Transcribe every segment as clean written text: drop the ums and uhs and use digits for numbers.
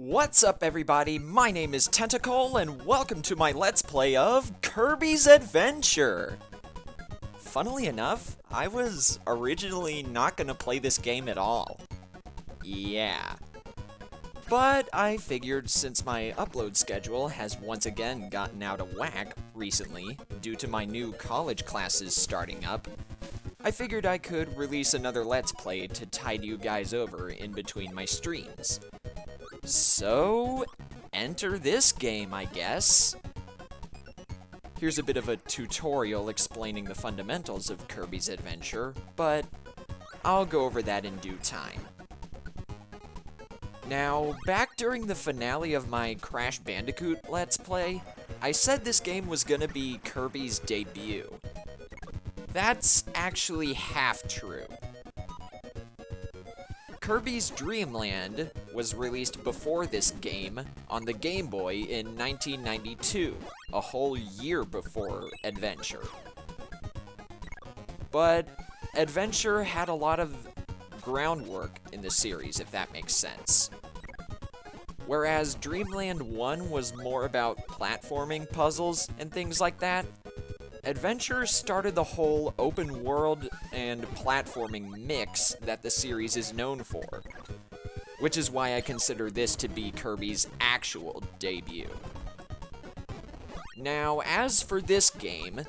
What's up, everybody? My name is Tentacle, and welcome to my Let's Play of Kirby's Adventure! Funnily enough, I was originally not gonna play this game at all. Yeah. But I figured since my upload schedule has once again gotten out of whack recently due to my new college classes starting up, I figured I could release another Let's Play to tide you guys over in between my streams. So, enter this game, I guess. Here's a bit of a tutorial explaining the fundamentals of Kirby's Adventure, but I'll go over that in due time. Now, back during the finale of my Crash Bandicoot Let's Play, I said this game was gonna be Kirby's debut. That's actually half true. Kirby's Dream Land was released before this game on the Game Boy in 1992, a whole year before Adventure. But Adventure had a lot of groundwork in the series, if that makes sense. Whereas Dreamland 1 was more about platforming puzzles and things like that, Adventure started the whole open world and platforming mix that the series is known for, which is why I consider this to be Kirby's actual debut. Now, as for this game,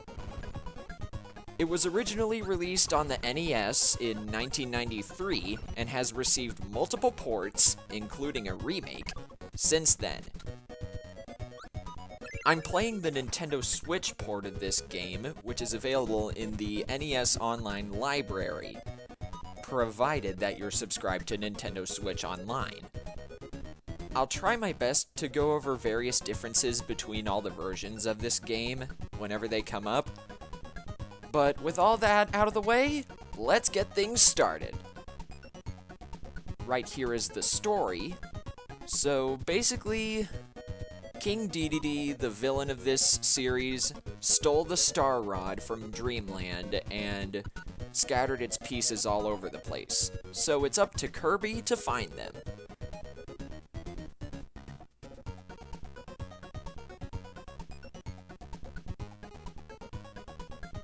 it was originally released on the NES in 1993 and has received multiple ports, including a remake, since then. I'm playing the Nintendo Switch port of this game, which is available in the NES Online library, provided that you're subscribed to Nintendo Switch Online. I'll try my best to go over various differences between all the versions of this game whenever they come up, but with all that out of the way, let's get things started. Right here is the story. So basically, King Dedede, the villain of this series, stole the Star Rod from Dreamland and scattered its pieces all over the place. So it's up to Kirby to find them.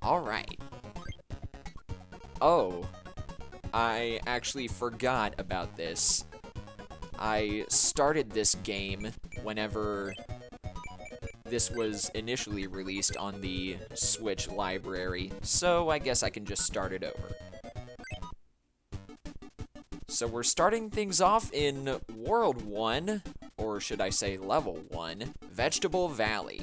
Alright. Oh, I actually forgot about this. I started this game whenever this was initially released on the Switch library, so I guess I can just start it over. So we're starting things off in World 1, or should I say Level 1, Vegetable Valley.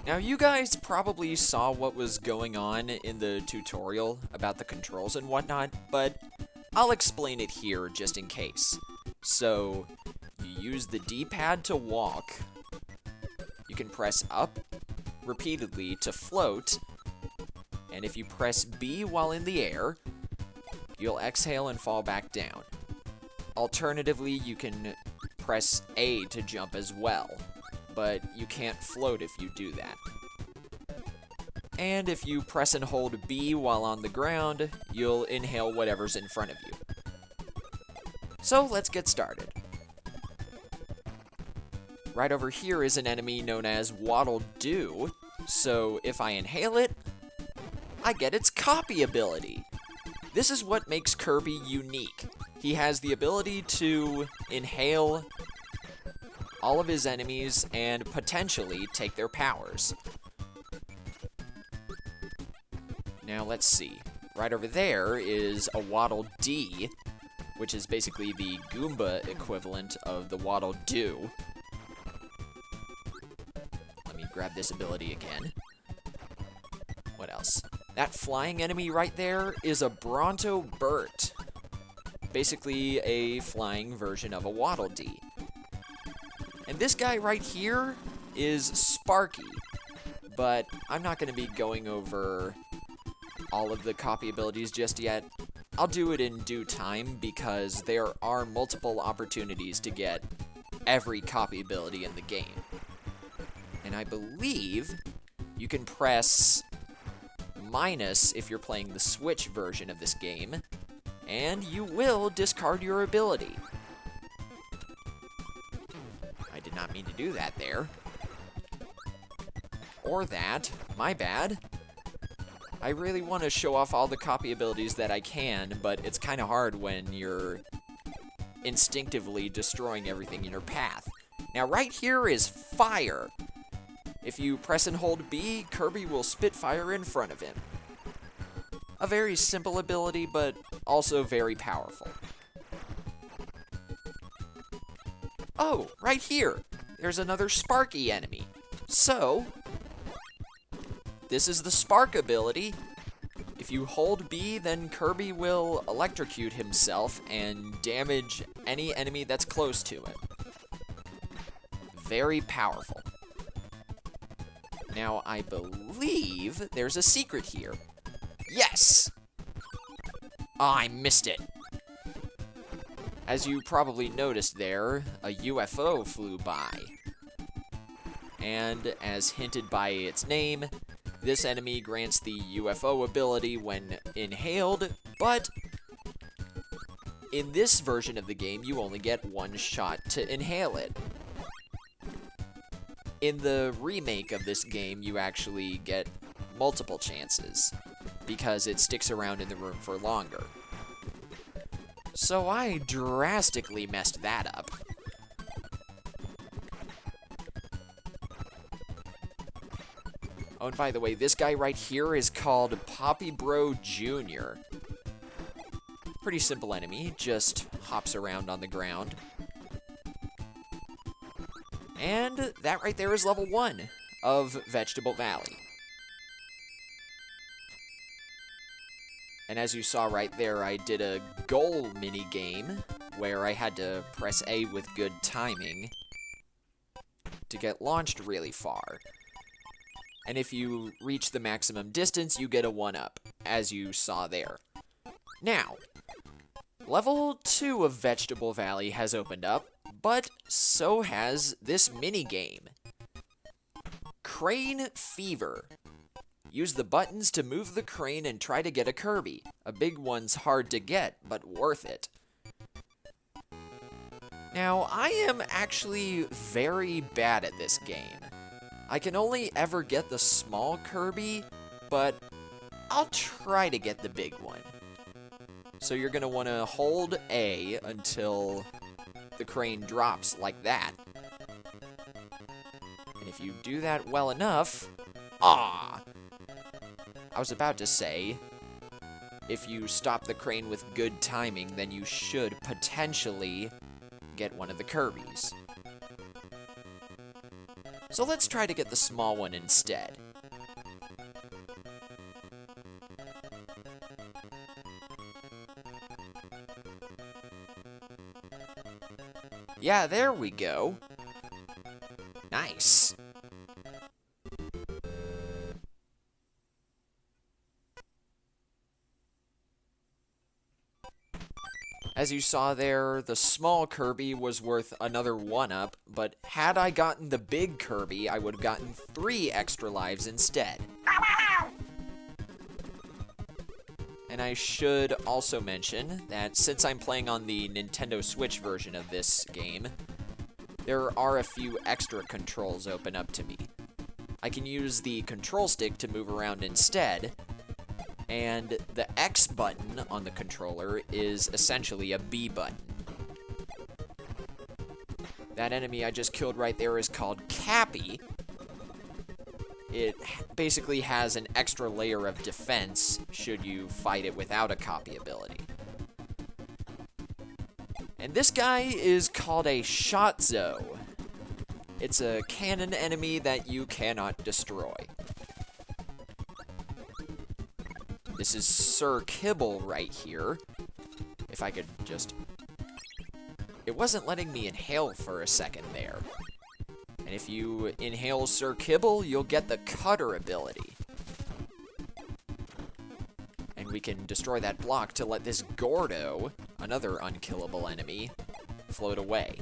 Now, you guys probably saw what was going on in the tutorial about the controls and whatnot, but I'll explain it here just in case. So, you use the D-pad to walk, you can press up repeatedly to float, and if you press B while in the air, you'll exhale and fall back down. Alternatively, you can press A to jump as well, but you can't float if you do that. And if you press and hold B while on the ground, you'll inhale whatever's in front of you. So let's get started. Right over here is an enemy known as Waddle Doo, so if I inhale it, I get its copy ability. This is what makes Kirby unique. He has the ability to inhale all of his enemies and potentially take their powers. Now let's see. Right over there is a Waddle Dee, which is basically the Goomba equivalent of the Waddle Doo. Let me grab this ability again. What else? That flying enemy right there is a Bronto Burt. Basically a flying version of a Waddle Dee. And this guy right here is Sparky, but I'm not going to be going over all of the copy abilities just yet. I'll do it in due time because there are multiple opportunities to get every copy ability in the game. And I believe you can press minus if you're playing the Switch version of this game, and you will discard your ability. I did not mean to do that there. Or that. My bad. I really want to show off all the copy abilities that I can, but it's kind of hard when you're instinctively destroying everything in your path. Now, right here is fire. If you press and hold B, Kirby will spit fire in front of him. A very simple ability, but also very powerful. Oh, right here. There's another Sparky enemy. So, this is the Spark ability. If you hold B, then Kirby will electrocute himself and damage any enemy that's close to him. Very powerful. Now, I believe there's a secret here. Yes! Oh, I missed it. As you probably noticed there, a UFO flew by. And as hinted by its name, this enemy grants the UFO ability when inhaled, but in this version of the game, you only get one shot to inhale it. In the remake of this game, you actually get multiple chances, because it sticks around in the room for longer. So I drastically messed that up. Oh, and by the way, this guy right here is called Poppy Bro Jr. Pretty simple enemy, just hops around on the ground. And that right there is level 1 of Vegetable Valley. And as you saw right there, I did a goal mini-game where I had to press A with good timing to get launched really far. And if you reach the maximum distance, you get a 1-up, as you saw there. Now, level 2 of Vegetable Valley has opened up, but so has this mini-game. Crane Fever. Use the buttons to move the crane and try to get a Kirby. A big one's hard to get, but worth it. Now, I am actually very bad at this game. I can only ever get the small Kirby, but I'll try to get the big one. So you're going to want to hold A until the crane drops like that. And if you do that well enough... I was about to say, if you stop the crane with good timing, then you should potentially get one of the Kirbys. So let's try to get the small one instead. Yeah, there we go. Nice. As you saw there, the small Kirby was worth another 1-up, but had I gotten the big Kirby, I would have gotten 3 extra lives instead. And I should also mention that since I'm playing on the Nintendo Switch version of this game, there are a few extra controls open up to me. I can use the control stick to move around instead, and the X button on the controller is essentially a B button. That enemy I just killed right there is called Cappy. It basically has an extra layer of defense should you fight it without a copy ability. And this guy is called a Shotzo. It's a cannon enemy that you cannot destroy. This is Sir Kibble right here. If I could just... It wasn't letting me inhale for a second there. And if you inhale Sir Kibble, you'll get the Cutter ability. And we can destroy that block to let this Gordo, another unkillable enemy, float away.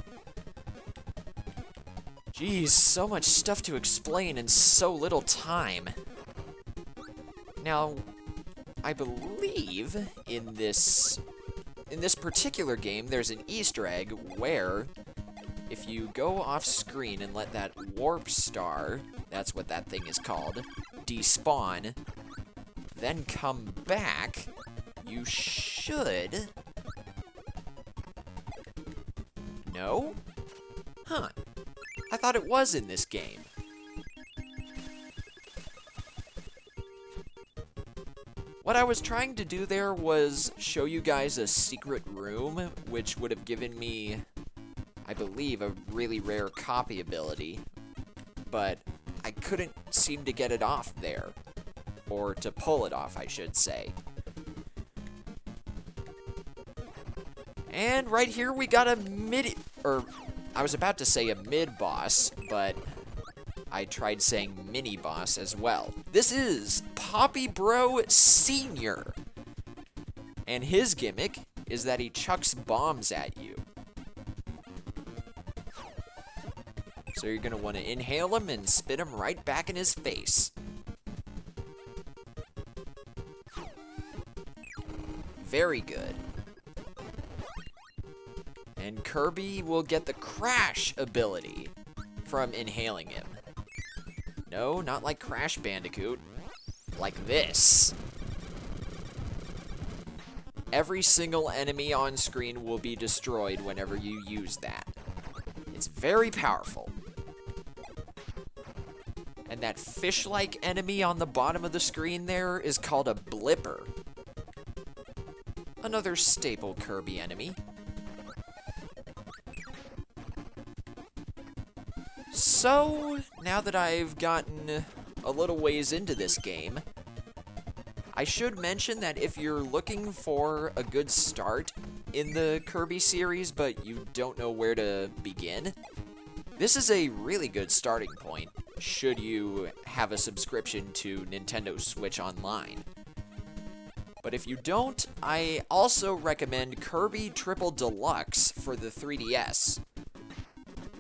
Jeez, so much stuff to explain in so little time. Now, I believe in this in this particular game, there's an Easter egg where if you go off screen and let that warp star, that's what that thing is called, despawn, then come back, you should... No? Huh. I thought it was in this game. What I was trying to do there was show you guys a secret room, which would have given me, I believe, a really rare copy ability, but I couldn't seem to get it off there, or to pull it off, I should say. And right here we got a I was about to say a mid-boss, but I tried saying mini-boss as well. This is Poppy Bro Senior, and his gimmick is that he chucks bombs at you. So you're gonna want to inhale him and spit him right back in his face. Very good. And Kirby will get the Crash ability from inhaling him. No, not like Crash Bandicoot. Like this. Every single enemy on screen will be destroyed whenever you use that. It's very powerful. And that fish-like enemy on the bottom of the screen there is called a Blipper. Another staple Kirby enemy. So, now that I've gotten a little ways into this game, I should mention that if you're looking for a good start in the Kirby series, but you don't know where to begin, this is a really good starting point, should you have a subscription to Nintendo Switch Online. But if you don't, I also recommend Kirby Triple Deluxe for the 3DS.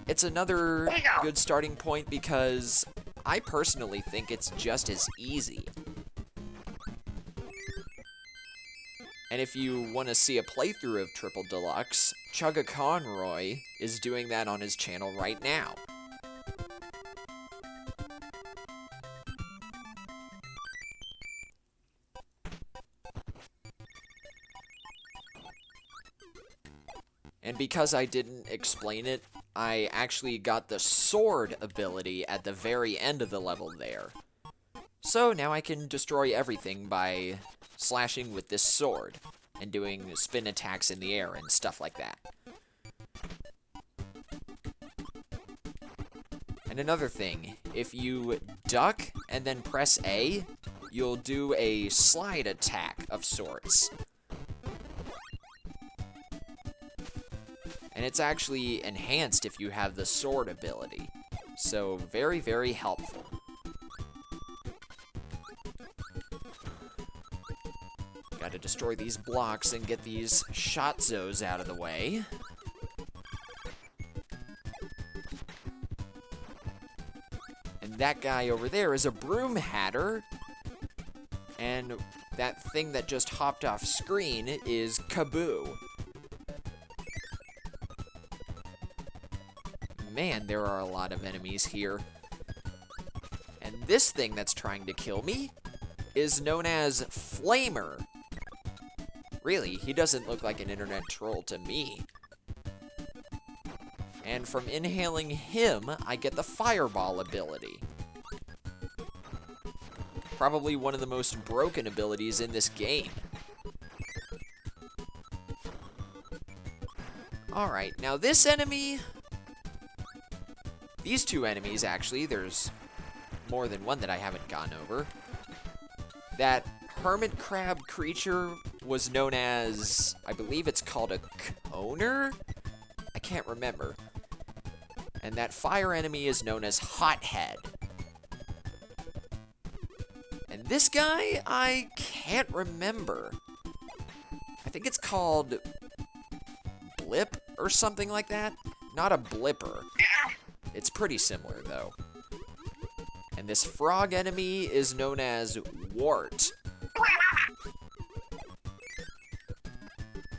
It's another good starting point because I personally think it's just as easy. And if you want to see a playthrough of Triple Deluxe, Chugga Conroy is doing that on his channel right now. And because I didn't explain it, I actually got the sword ability at the very end of the level there. So now I can destroy everything by slashing with this sword and doing spin attacks in the air and stuff like that. And another thing, if you duck and then press A, you'll do a slide attack of sorts. And it's actually enhanced if you have the sword ability. So very, very helpful. Gotta destroy these blocks and get these Shotzos out of the way. And that guy over there is a Broom Hatter. And that thing that just hopped off screen is Kaboo. Man, there are a lot of enemies here. And this thing that's trying to kill me is known as Flamer. Really, he doesn't look like an internet troll to me. And from inhaling him, I get the Fireball ability. Probably one of the most broken abilities in this game. Alright, now this enemy... These two enemies, actually, there's more than one that I haven't gone over. That hermit crab creature was known as, I believe it's called a Coner? I can't remember. And that fire enemy is known as Hothead. And this guy, I can't remember. I think it's called Blip or something like that. Not a Blipper. It's pretty similar, though. And this frog enemy is known as Wart.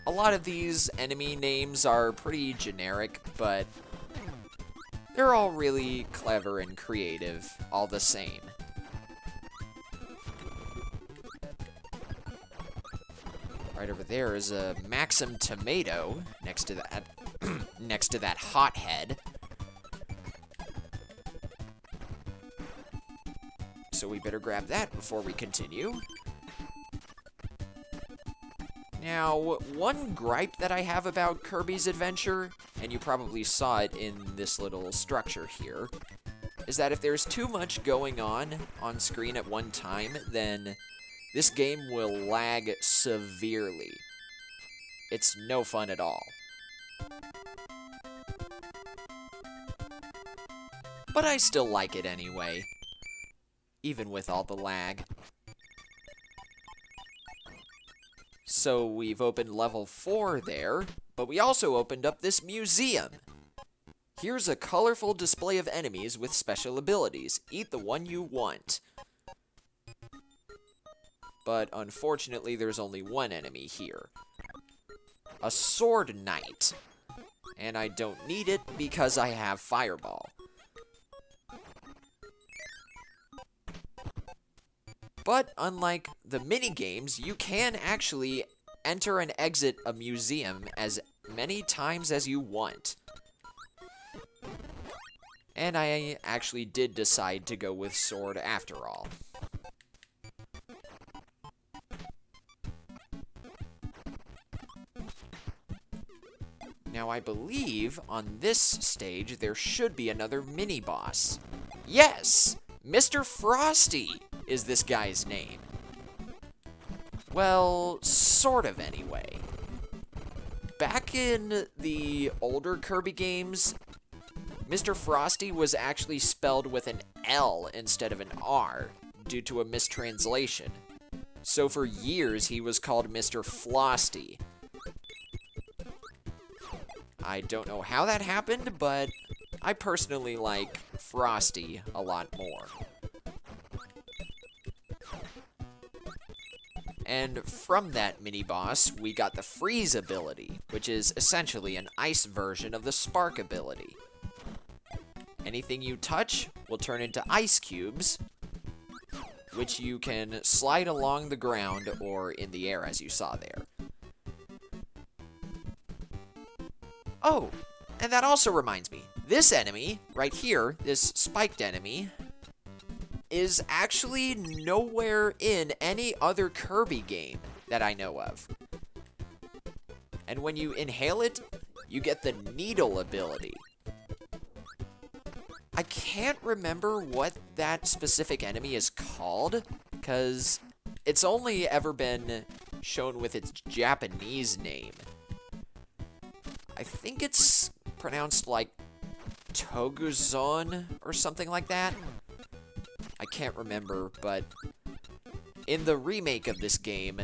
A lot of these enemy names are pretty generic, but they're all really clever and creative, all the same. Right over there is a Maxim tomato next to that next to that hothead. So we better grab that before we continue. Now, one gripe that I have about Kirby's Adventure, and you probably saw it in this little structure here, is that if there's too much going on screen at one time, then this game will lag severely. It's no fun at all. But I still like it anyway, even with all the lag. So we've opened level 4 there, but we also opened up this museum. Here's a colorful display of enemies with special abilities. Eat the one you want. But unfortunately, there's only one enemy here. A sword knight. And I don't need it because I have fireball. But unlike the mini-games, you can actually enter and exit a museum as many times as you want. And I actually did decide to go with sword after all. Now I believe on this stage there should be another mini-boss. Yes! Mr. Frosty is this guy's name. Well, sort of anyway. Back in the older Kirby games, Mr. Frosty was actually spelled with an L instead of an R due to a mistranslation. So for years he was called Mr. Flosty. I don't know how that happened, but I personally like Frosty a lot more. And from that mini-boss, we got the Freeze ability, which is essentially an ice version of the Spark ability. Anything you touch will turn into ice cubes, which you can slide along the ground or in the air, as you saw there. Oh, and that also reminds me, this enemy, right here, this spiked enemy, is actually nowhere in any other Kirby game that I know of. And when you inhale it, you get the needle ability. I can't remember what that specific enemy is called, because it's only ever been shown with its Japanese name. I think it's pronounced like Toguzon or something like that. I can't remember, but in the remake of this game,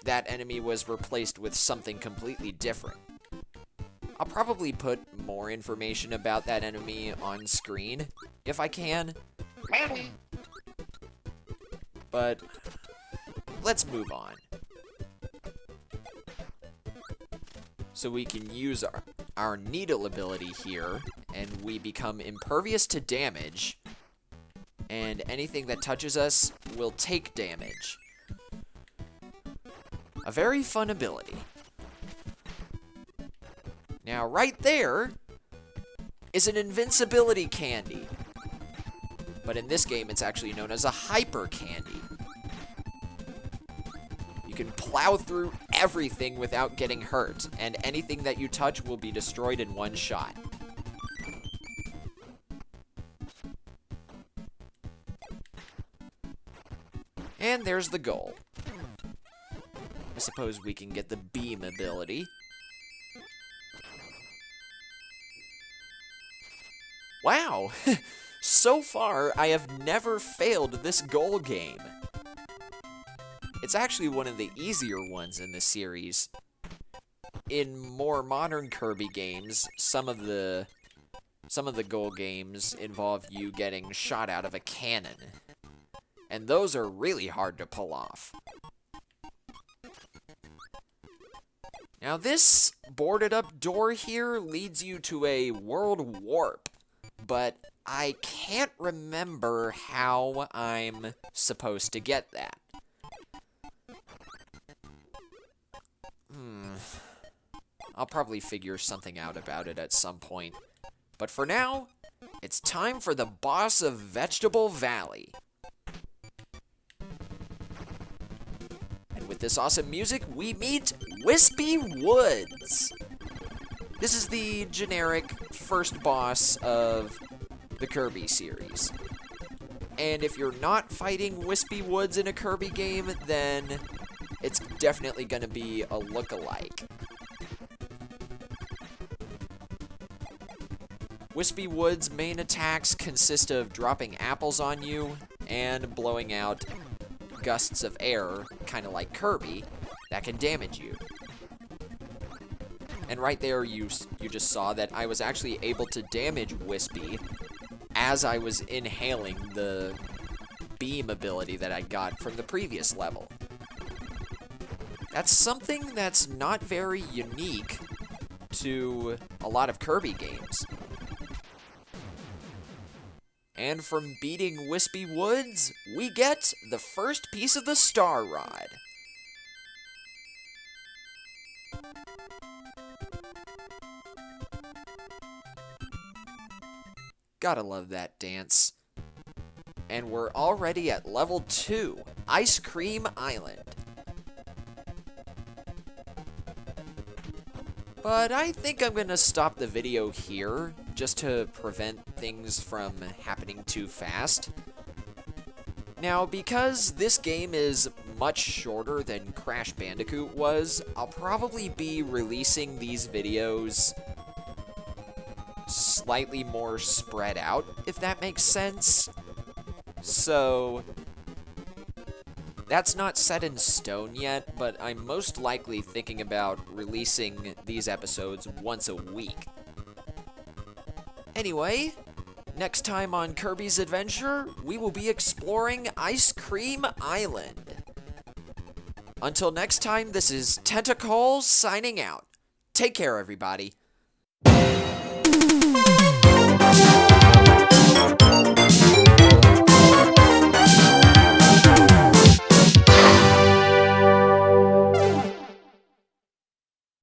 that enemy was replaced with something completely different. I'll probably put more information about that enemy on screen, if I can. But let's move on. So we can use our needle ability here, and we become impervious to damage, and anything that touches us will take damage. A very fun ability. Now, right there is an invincibility candy. But in this game, it's actually known as a hyper candy. You can plow through everything without getting hurt, and anything that you touch will be destroyed in one shot. And there's the goal. I suppose we can get the beam ability. Wow! So far, I have never failed this goal game. It's actually one of the easier ones in the series. In more modern Kirby games, some of the goal games involve you getting shot out of a cannon. And those are really hard to pull off. Now this boarded up door here leads you to a world warp, but I can't remember how I'm supposed to get that. I'll probably figure something out about it at some point. But for now, it's time for the boss of Vegetable Valley. And with this awesome music, we meet Wispy Woods. This is the generic first boss of the Kirby series. And if you're not fighting Wispy Woods in a Kirby game, then it's definitely going to be a look-alike. Wispy Woods' main attacks consist of dropping apples on you and blowing out gusts of air, kind of like Kirby, that can damage you. And right there, you just saw that I was actually able to damage Wispy as I was inhaling the beam ability that I got from the previous level. That's something that's not very unique to a lot of Kirby games. And from beating Wispy Woods, we get the first piece of the Star Rod. Gotta love that dance. And we're already at level 2, Ice Cream Island. But I think I'm gonna stop the video here, just to prevent things from happening too fast. Now, because this game is much shorter than Crash Bandicoot was, I'll probably be releasing these videos slightly more spread out, if that makes sense. So, that's not set in stone yet, but I'm most likely thinking about releasing these episodes once a week. Anyway, next time on Kirby's Adventure, we will be exploring Ice Cream Island. Until next time, this is Tentacle signing out. Take care, everybody.